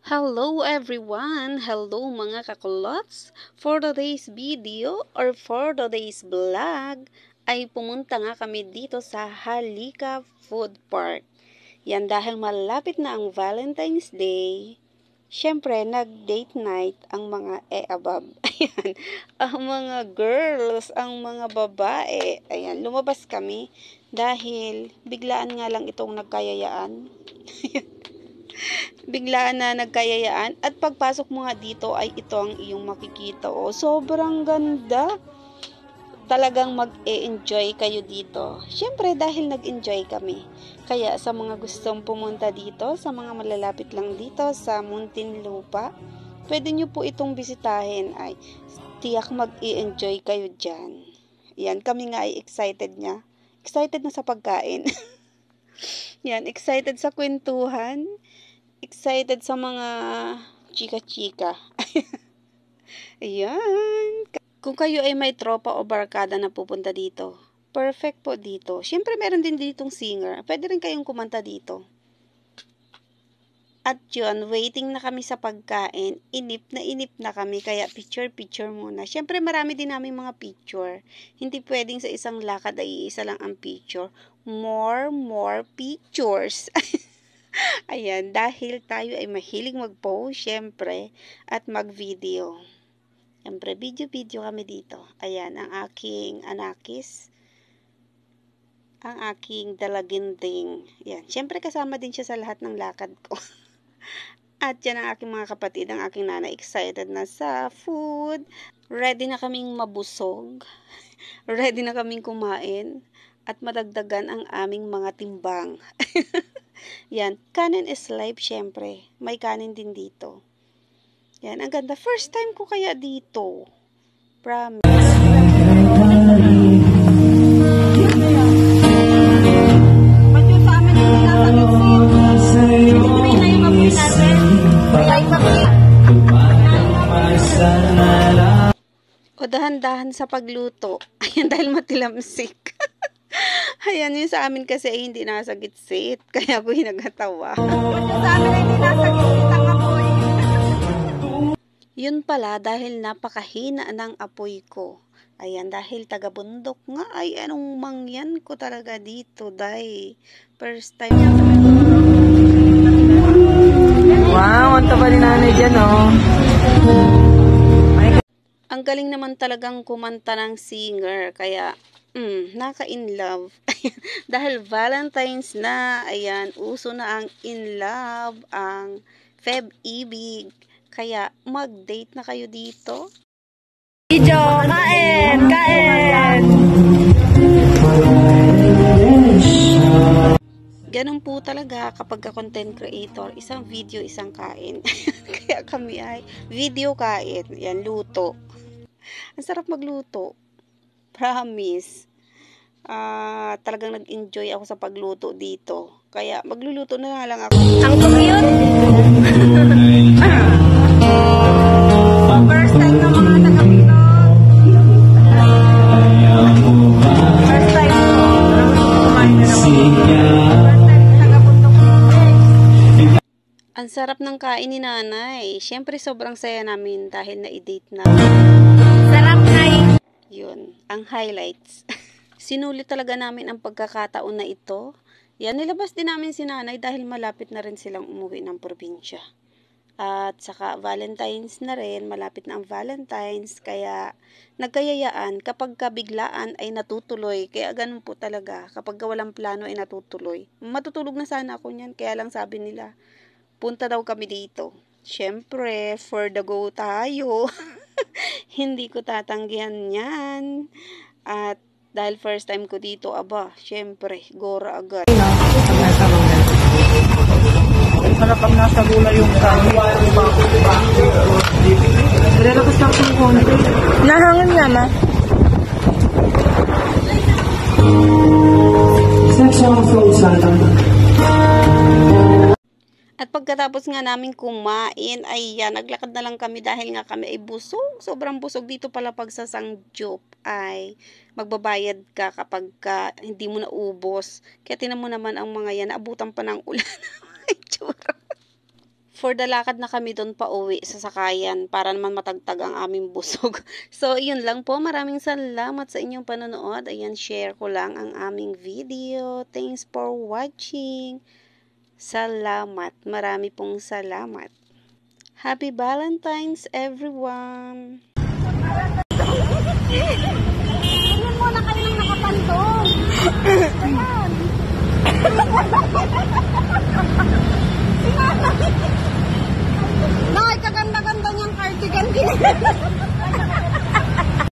Hello everyone! Hello mga kakulots! For today's video or for today's vlog ay pumunta nga kami dito sa Halika Food Park. Yan dahil malapit na ang Valentine's Day. Siyempre, nag-date night ang mga above. Ayan, ang mga girls, ang mga babae. Ayan, lumabas kami dahil biglaan nga lang itong nagkayayaan. Biglaan na nagkayayaan at pagpasok mo nga dito ay ito ang iyong makikita. Sobrang ganda. Talagang mag-e-enjoy kayo dito. Siyempre dahil nag-enjoy kami. Kaya sa mga gustong pumunta dito, sa mga malalapit lang dito sa Muntinlupa, pwede nyo po itong bisitahin. Ay tiyak mag-e-enjoy kayo dyan. Yan, kami nga ay excited niya. Excited na sa pagkain. Yan, excited sa kwentuhan. Excited sa mga chika-chika. Ayan. Kung kayo ay may tropa o barkada na pupunta dito, perfect po dito. Siyempre, meron din ditong singer. Pwede rin kayong kumanta dito. At yun, waiting na kami sa pagkain. Inip na kami. Kaya picture muna. Siyempre, marami din namin mga picture. Hindi pwedeng sa isang lakad ay isa lang ang picture. More pictures. Ayan, dahil tayo ay mahilig mag-post, syempre, at mag-video. Syempre, video kami dito. Ayan, ang aking anakis, ang aking dalaginding. Ayan, syempre kasama din siya sa lahat ng lakad ko. At yan ang aking mga kapatid, ang aking nanay, excited na sa food. Ready na kaming mabusog. Ready na kaming kumain. At madagdagan ang aming mga timbang. Yan, kanin is life, syempre. May kanin din dito. Yan, ang ganda. First time ko kaya dito. Promise. O dahan-dahan sa pagluto. Ayan, dahil matilamsik. Ayan, yun sa amin kasi ay hindi nasa gitsit. Kaya ako hinagatawa. Sa amin ay hindi nasa gitsit ang apoy. Yun pala dahil napakahina ng apoy ko. Ayan, dahil taga-bundok nga ay anong mangyan ko talaga dito. Dahil first time. Wow, ang taba ni nanay dyan, oh. Ang galing naman talagang kumanta ng singer. Kaya naka-in love. Dahil Valentine's na, ayan, uso na ang in love, ang Feb-ibig. Kaya mag-date na kayo dito. Video, kain! Ganun po talaga kapag ka-content creator, isang video, isang kain. Kaya kami ay video kain. Yan, luto. Ang sarap magluto. Promise. Talagang nag-enjoy ako sa pagluto dito. Kaya magluluto na lang ako. Ang cute! First time na mga taga-pito. First time ko. Kumain na naman. Ang sarap ng kain ni nanay. Siyempre sobrang saya namin dahil na-date na. Sarap na Yun, ang highlights. Sinulit talaga namin ang pagkakataon na ito. Yan, nilabas din namin si nanay dahil malapit na rin silang umuwi ng probinsya. At saka Valentine's na rin, malapit na ang Valentine's. Kaya nagkayayaan kapag kabiglaan ay natutuloy. Kaya ganun po talaga, kapag walang plano ay natutuloy. Matutulog na sana ako niyan, kaya lang sabi nila, punta daw kami dito. Siyempre, for the go tayo. Hindi ko tatanggihan yan. At dahil first time ko dito, aba, syempre, gora agad. Sarap ang nasa gulay yung kanin. Relax lang yung konti. Nahangin nga, ma. At pagkatapos nga namin kumain, ay naglakad na lang kami dahil nga kami ay busog. Sobrang busog dito pala pag sa Sangyup ay magbabayad ka kapag hindi mo na ubos. Kaya tinan mo naman ang mga yan, naabutan pa ng ulan. Itsura. for the lakad na kami doon pa uwi sa sakayan para naman matagtag ang aming busog. So, yun lang po. Maraming salamat sa inyong panonood. Ayan, share ko lang ang aming video. Thanks for watching. Salamat. Marami pong salamat. Happy Valentine's, everyone! Tingnan mo na kanilang nakapantong. Ayan. Nay, kaganda-ganda niyang cardigan din.